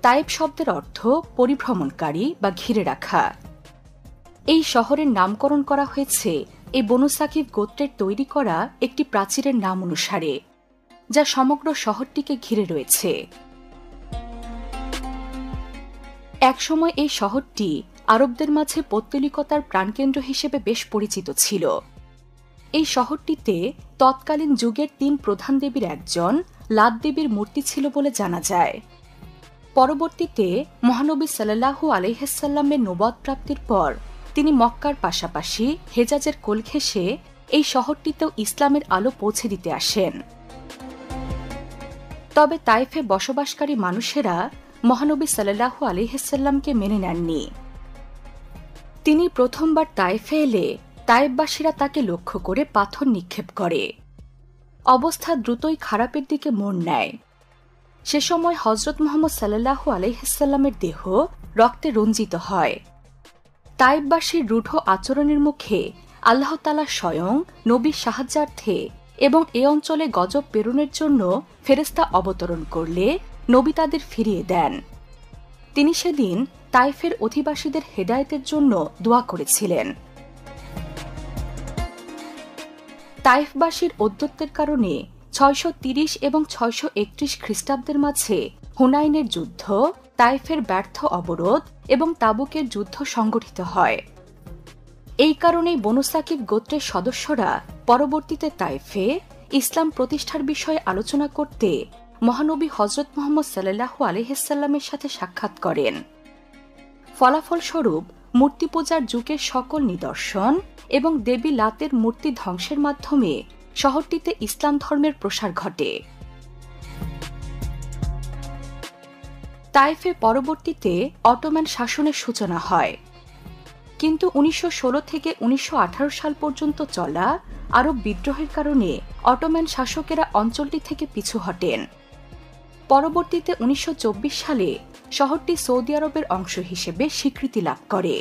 তায়েব শব্দের অর্থ পরিভ্রমণকারী বা ঘিরে রাখা। এই শহরের নামকরণ করা হয়েছে এই বনু সাকিফ গোত্রের তৈরি করা একটি প্রাচীরের নাম অনুসারে, যা সমগ্র শহরটিকে ঘিরে রয়েছে। একসময় এই শহরটি আরবদের মাঝে পৌত্তলিকতার প্রাণকেন্দ্র হিসেবে বেশ পরিচিত ছিল। এই শহরটিতে তৎকালীন যুগের ৩ প্রধান দেবীর একজন লাত দেবীর মূর্তি ছিল বলে জানা যায়। পরবর্তীতে মহানবী সাল্লাল্লাহু আলাইহি সাল্লামের নবুয়ত প্রাপ্তির পর তিনি মক্কার পাশাপাশি হেজাজের কোল ঘেঁষে এই শহরটিতেও ইসলামের আলো পৌঁছে দিতে আসেন। তবে তায়েফে বসবাসকারী মানুষেরা মহানবী সাল্লাল্লাহু আলাইহি সাল্লামকে মেনে নেননি। তিনি প্রথমবার তায়েফে এলে তায়েববাসীরা তাকে লক্ষ্য করে পাথর নিক্ষেপ করে। অবস্থা দ্রুতই খারাপের দিকে মোড় নেয়। সে সময় হযরত মুহাম্মদ সাল্লাল্লাহু আলাইহি সাল্লামের দেহ রক্তে রঞ্জিত হয়। তায়েববাসীর রূঢ় আচরণের মুখে আল্লাহ তাআলা স্বয়ং নবীর সাহায্যার্থে এবং এ অঞ্চলে গজব প্রেরণের জন্য ফেরেশতা অবতরণ করলে নবী তাদের ফিরিয়ে দেন। তিনি সেদিন তায়েফের অধিবাসীদের হেদায়েতের জন্য দোয়া করেছিলেন। তায়েফবাসীর ঔদ্ধত্যের কারণে ৬৩০ এবং ৬৩১ খ্রিস্টাব্দের মাঝে হুনাইনের যুদ্ধ, তায়েফের ব্যর্থ অবরোধ এবং তাবুকের যুদ্ধ সংগঠিত হয়। এই কারণেই বনু সাকিফ গোত্রের সদস্যরা পরবর্তীতে তায়েফে ইসলাম প্রতিষ্ঠার বিষয়ে আলোচনা করতে মহানবী হযরত মুহাম্মদ সাল্লাল্লাহু আলাইহি সাল্লামের সাথে সাক্ষাৎ করেন। ফলাফলস্বরূপ মূর্তি পূজার যুগের সকল নিদর্শন এবং দেবী লাতের মূর্তি ধ্বংসের মাধ্যমে শহরটিতে ইসলাম ধর্মের প্রসার ঘটে। তায়েফে পরবর্তীতে অটোম্যান শাসনের সূচনা হয়, কিন্তু ১৯১৬ থেকে ১৯১৮ সাল পর্যন্ত চলা আরব বিদ্রোহের কারণে অটোম্যান শাসকেরা অঞ্চলটি থেকে পিছু হটেন। পরবর্তীতে ১৯২৪ সালে শহরটি সৌদি আরবের অংশ হিসেবে স্বীকৃতি লাভ করে।